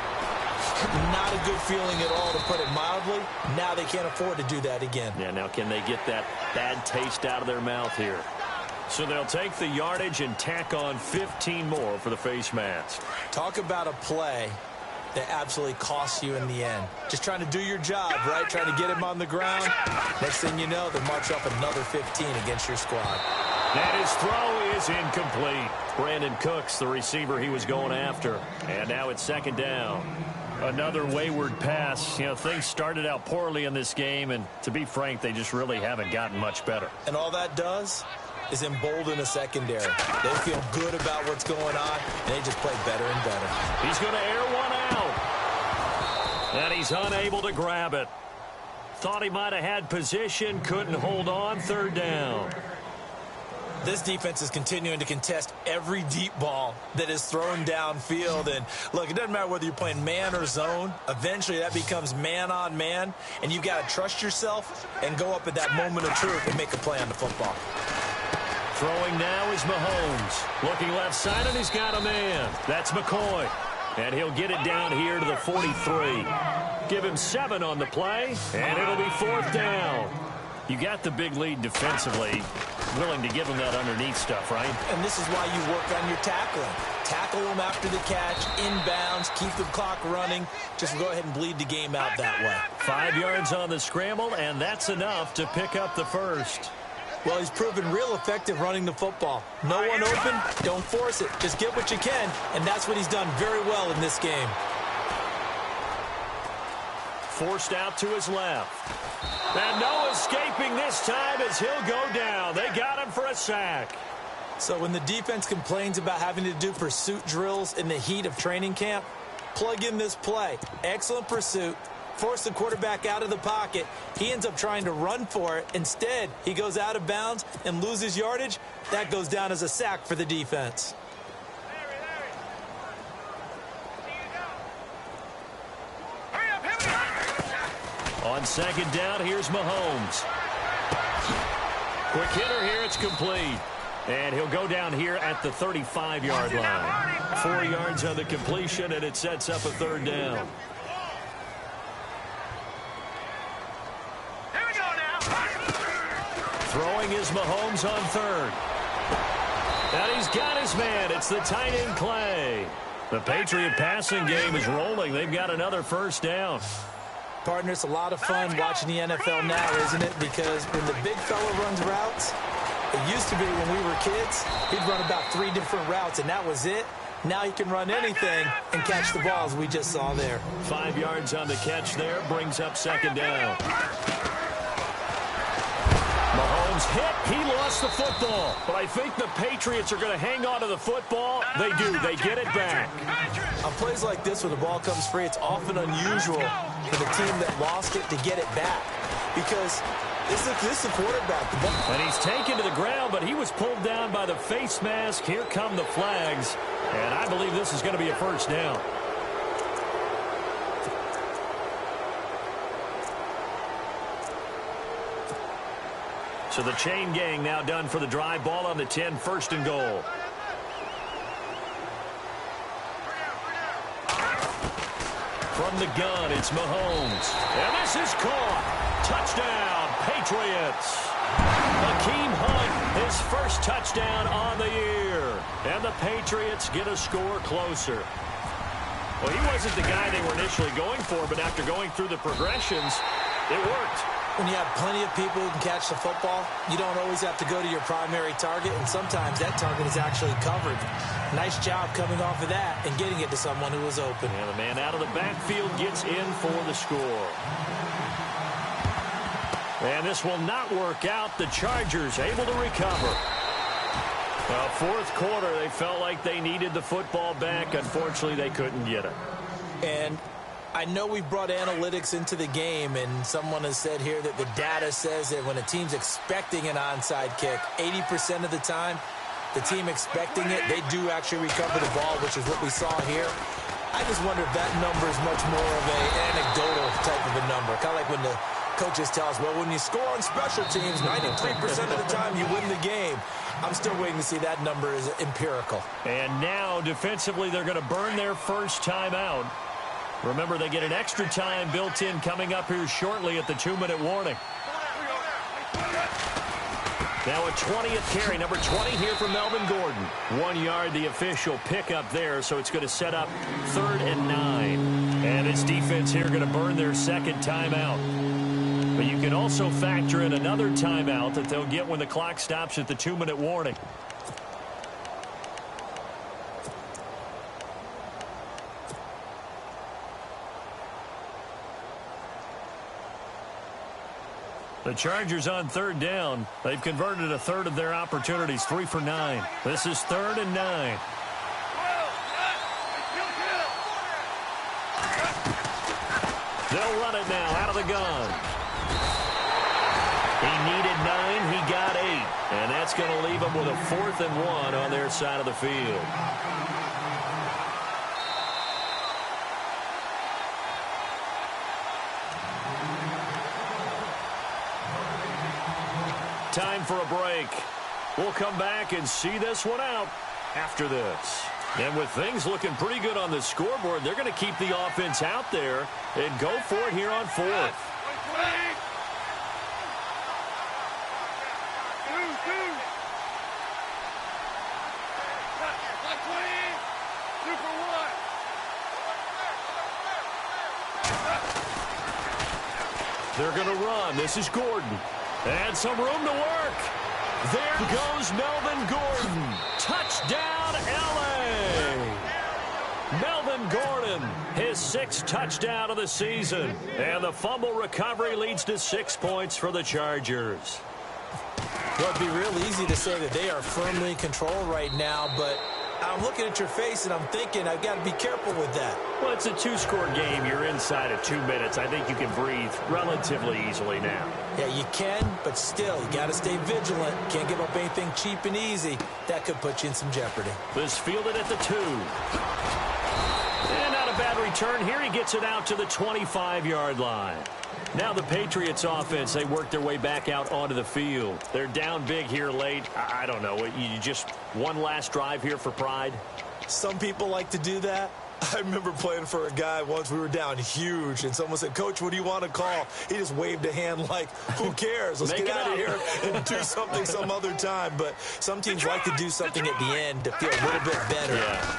not a good feeling at all, to put it mildly. Now they can't afford to do that again. Yeah, now can they get that bad taste out of their mouth here? So they'll take the yardage and tack on 15 more for the face mask. Talk about a play that absolutely costs you in the end. Just trying to do your job, right? Trying to get him on the ground. Next thing you know, they march up another 15 against your squad. And his throw is incomplete. Brandon Cooks, the receiver he was going after. And now it's 2nd down. Another wayward pass. You know, things started out poorly in this game, and to be frank, they just really haven't gotten much better. And all that does is embolden a secondary. They feel good about what's going on, and they just play better and better. He's going to air one out. And he's unable to grab it. Thought he might have had position, couldn't hold on, 3rd down. This defense is continuing to contest every deep ball that is thrown downfield. And, look, it doesn't matter whether you're playing man or zone. Eventually that becomes man on man, and you've got to trust yourself and go up at that moment of truth and make a play on the football. Throwing now is Mahomes. Looking left side, and he's got a man. That's McCoy. And he'll get it down here to the 43. Give him 7 on the play, and it'll be 4th down. You got the big lead defensively. Willing to give him that underneath stuff, right? And this is why you work on your tackling. Tackle them after the catch, inbounds, keep the clock running. Just go ahead and bleed the game out that way. 5 yards on the scramble, and that's enough to pick up the first. Well, he's proven real effective running the football. No one open, don't force it. Just get what you can, and that's what he's done very well in this game. Forced out to his left. And no escaping this time as he'll go down. They got him for a sack. So when the defense complains about having to do pursuit drills in the heat of training camp, plug in this play. Excellent pursuit. Force the quarterback out of the pocket. He ends up trying to run for it. Instead, he goes out of bounds and loses yardage. That goes down as a sack for the defense. On 2nd down, here's Mahomes. Quick hitter here, it's complete. And he'll go down here at the 35-yard line. 4 yards on the completion, and it sets up a 3rd down. Throwing is Mahomes on 3rd. And he's got his man. It's the tight end Clay. The Patriot passing game is rolling. They've got another 1st down. Partner, it's a lot of fun watching the NFL now, isn't it? Because when the big fella runs routes, it used to be when we were kids, he'd run about 3 different routes, and that was it. Now he can run anything and catch the balls we just saw there. 5 yards on the catch there, brings up 2nd down. Mahomes hit He lost the football, but I think the Patriots are going to hang on to the football. They do. They get it back. On plays like this where the ball comes free, it's often unusual for the team that lost it to get it back because this is the quarterback. The ball. And he's taken to the ground, but he was pulled down by the face mask. Here come the flags, and I believe this is going to be a first down. So the chain gang now done for the drive. Ball on the 10, first and goal. From the gun, it's Mahomes. And this is caught. Touchdown, Patriots. Hakeem Hunt, his first touchdown on the year. And the Patriots get a score closer. Well, he wasn't the guy they were initially going for, but after going through the progressions, it worked. When you have plenty of people who can catch the football, you don't always have to go to your primary target, and sometimes that target is actually covered. Nice job coming off of that and getting it to someone who was open. And the man out of the backfield gets in for the score. And this will not work out. The Chargers able to recover. Well, fourth quarter, they felt like they needed the football back. Unfortunately, they couldn't get it. And I know we've brought analytics into the game, and someone has said here that the data says that when a team's expecting an onside kick, 80% of the time, the team expecting it, they do actually recover the ball, which is what we saw here. I just wonder if that number is much more of an anecdotal type of a number, kind of like when the coaches tell us, well, when you score on special teams, 93% of the time you win the game. I'm still waiting to see that number is empirical. And now, defensively, they're going to burn their first timeout. Remember, they get an extra time built in coming up here shortly at the 2-minute warning. Now a 20th carry, number 20 here for Melvin Gordon. 1 yard, the official pickup there, so it's going to set up 3rd and 9. And this defense here going to burn their second timeout. But you can also factor in another timeout that they'll get when the clock stops at the 2-minute warning. The Chargers on 3rd down. They've converted a third of their opportunities, 3 for 9. This is 3rd and 9. They'll run it now out of the gun. He needed 9. He got 8. And that's going to leave them with a 4th and 1 on their side of the field. Time for a break. We'll come back and see this one out after this. And with things looking pretty good on the scoreboard, they're going to keep the offense out there and go for it here on 4th. They're going to run. This is Gordon. And some room to work. There goes Melvin Gordon. Touchdown, L.A. Melvin Gordon, his 6th touchdown of the season. And the fumble recovery leads to 6 points for the Chargers. Well, it'd be real easy to say that they are firmly in control right now, but I'm looking at your face and I'm thinking I've got to be careful with that. Well, it's a 2-score game. You're inside of 2 minutes. I think you can breathe relatively easily now. Yeah, you can, but still, you got to stay vigilant. Can't give up anything cheap and easy. That could put you in some jeopardy. This fielded at the 2. And not a bad return here. He gets it out to the 25-yard line. Now the Patriots offense, they work their way back out onto the field. They're down big here late. I don't know. You just one last drive here for pride? Some people like to do that. I remember playing for a guy once. We were down huge, and someone said, "Coach, what do you want to call?" He just waved a hand like, who cares? Let's get out of here and do something some other time. But some teams like to do something at the end to feel a little bit better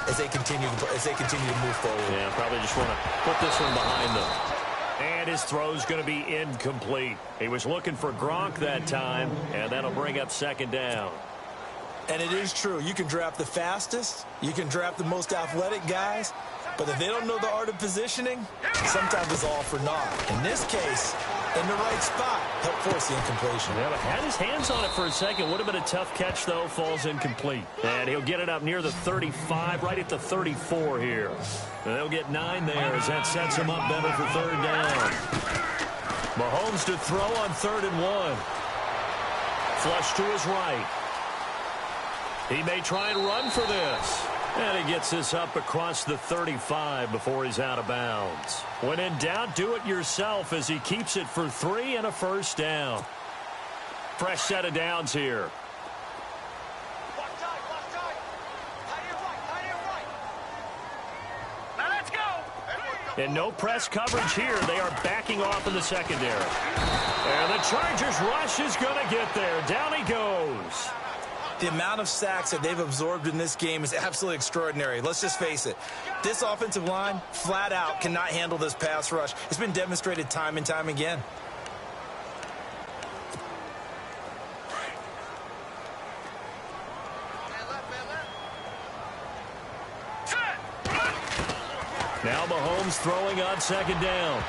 as they continue to move forward. Yeah, probably just want to put this one behind them. And his throw's going to be incomplete. He was looking for Gronk that time, and that'll bring up 2nd down. And it is true. You can draft the fastest. You can draft the most athletic guys. But if they don't know the art of positioning, sometimes it's all for naught. In this case, in the right spot. Helped force the incompletion. Yeah, but had his hands on it for a second. Would have been a tough catch, though. Falls incomplete. And he'll get it up near the 35, right at the 34 here. And they'll get 9 there as that sets him up better for third down. Mahomes to throw on 3rd and 1. Flush to his right. He may try and run for this. And he gets this up across the 35 before he's out of bounds. When in doubt, do it yourself as he keeps it for 3 and a first down. Fresh set of downs here. Now let's go. And no press coverage here. They are backing off in the secondary. And the Chargers rush is going to get there. Down he goes. The amount of sacks that they've absorbed in this game is absolutely extraordinary. Let's just face it. This offensive line, flat out, cannot handle this pass rush. It's been demonstrated time and time again. Now Mahomes throwing on 2nd down.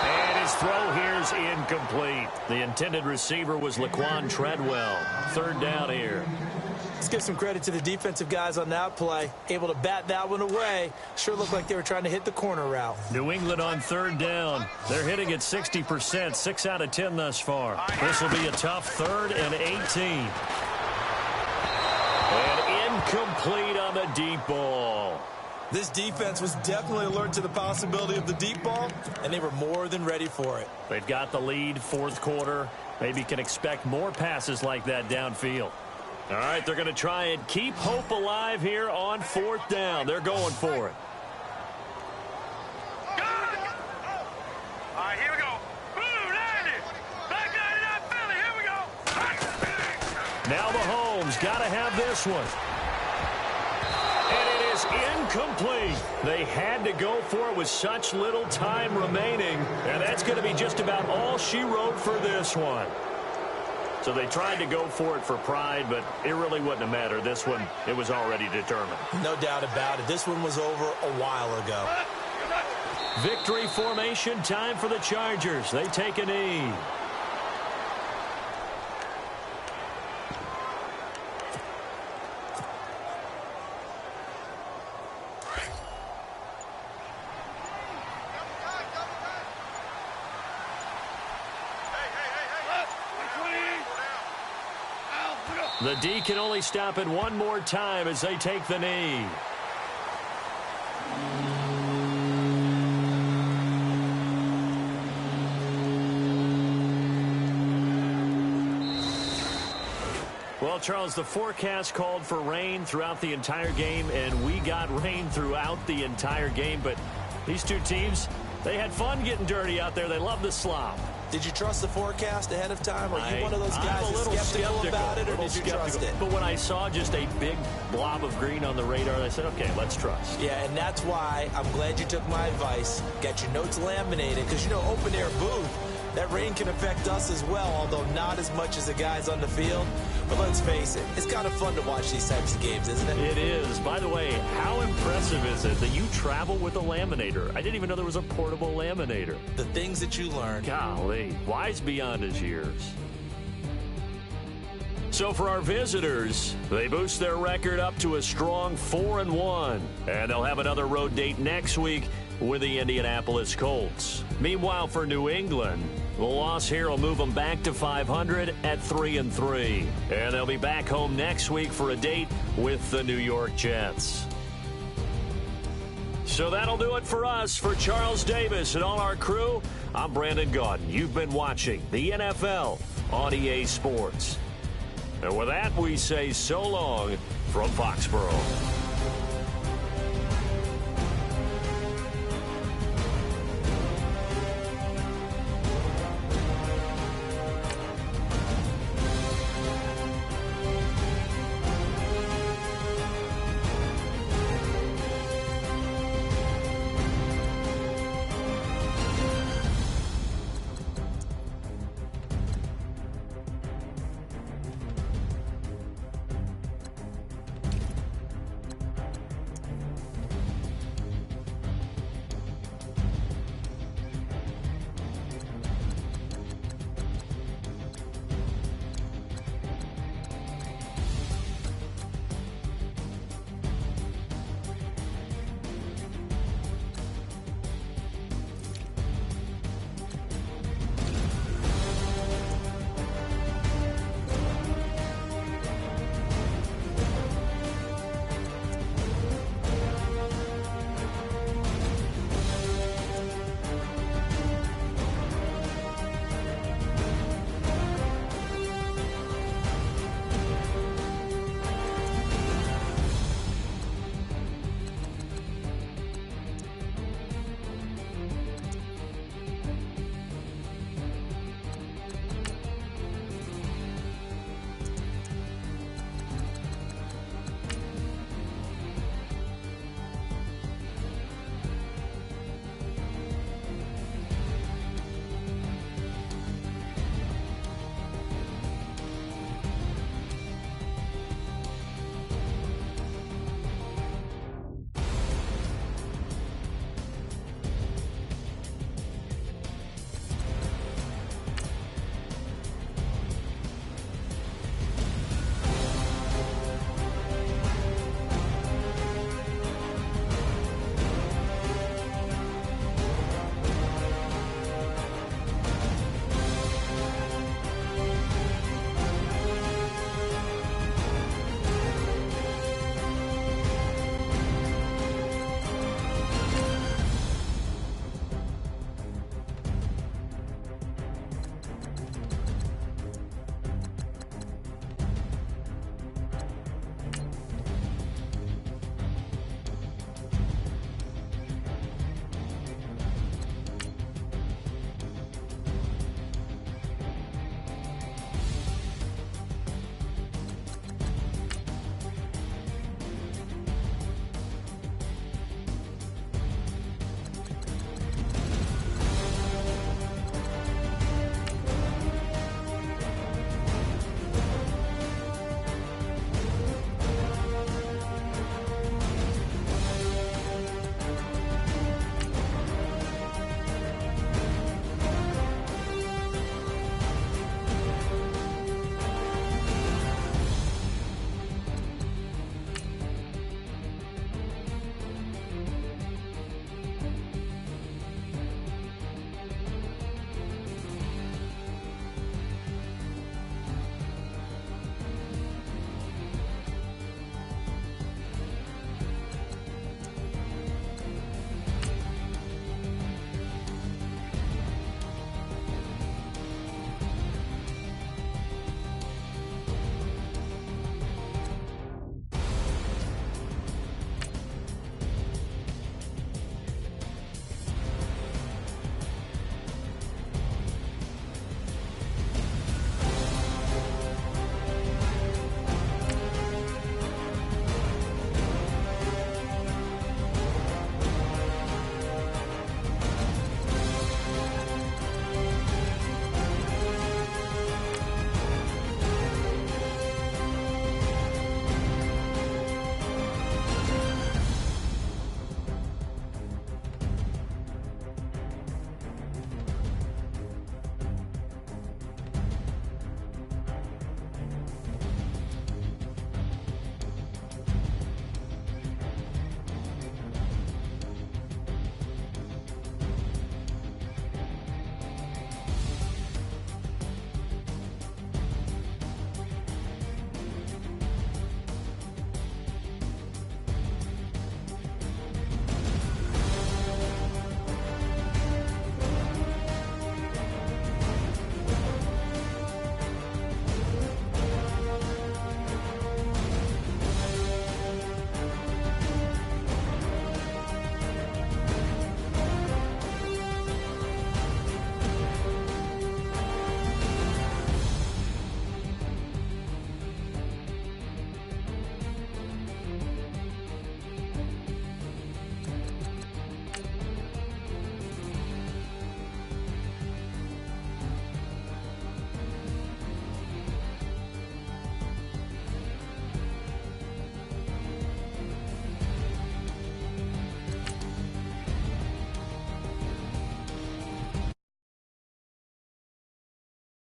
And his throw here's incomplete. The intended receiver was Laquan Treadwell. 3rd down here. Let's give some credit to the defensive guys on that play. Able to bat that one away. Sure looked like they were trying to hit the corner route. New England on 3rd down. They're hitting at 60%, 6 out of 10 thus far. This will be a tough 3rd and 18. And incomplete on the deep ball. This defense was definitely alert to the possibility of the deep ball, and they were more than ready for it. They've got the lead, 4th quarter. Maybe can expect more passes like that downfield. All right, they're going to try and keep hope alive here on 4th down. They're going for it. All right, here we go. Blue 90. Black 99 Philly. Here we go. Now Mahomes got to have this one. And it is incomplete. They had to go for it with such little time remaining. And that's going to be just about all she wrote for this one. So they tried to go for it for pride, but it really wouldn't have mattered. This one, it was already determined. No doubt about it. This one was over a while ago. Victory formation time for the Chargers. They take a knee. The D can only stop it one more time as they take the knee. Well, Charles, the forecast called for rain throughout the entire game, and we got rain throughout the entire game. But these two teams, they had fun getting dirty out there. They love the slop. Did you trust the forecast ahead of time? Are you one of those guys that's skeptical about it, or did you trust it? But when I saw just a big blob of green on the radar, I said, okay, let's trust. Yeah, and that's why I'm glad you took my advice. Get your notes laminated, because, you know, open air booth, that rain can affect us as well, although not as much as the guys on the field. But let's face it, it's kind of fun to watch these types of games, isn't it? It is. By the way, how impressive is it that you travel with a laminator? I didn't even know there was a portable laminator. The things that you learn. Golly, wise beyond his years. So for our visitors, they boost their record up to a strong 4-1. And they'll have another road date next week with the Indianapolis Colts. Meanwhile, for New England, the loss here will move them back to 500 at 3-3. And they'll be back home next week for a date with the New York Jets. So that'll do it for us. For Charles Davis and all our crew, I'm Brandon Gaudin. You've been watching the NFL on EA Sports. And with that, we say so long from Foxborough.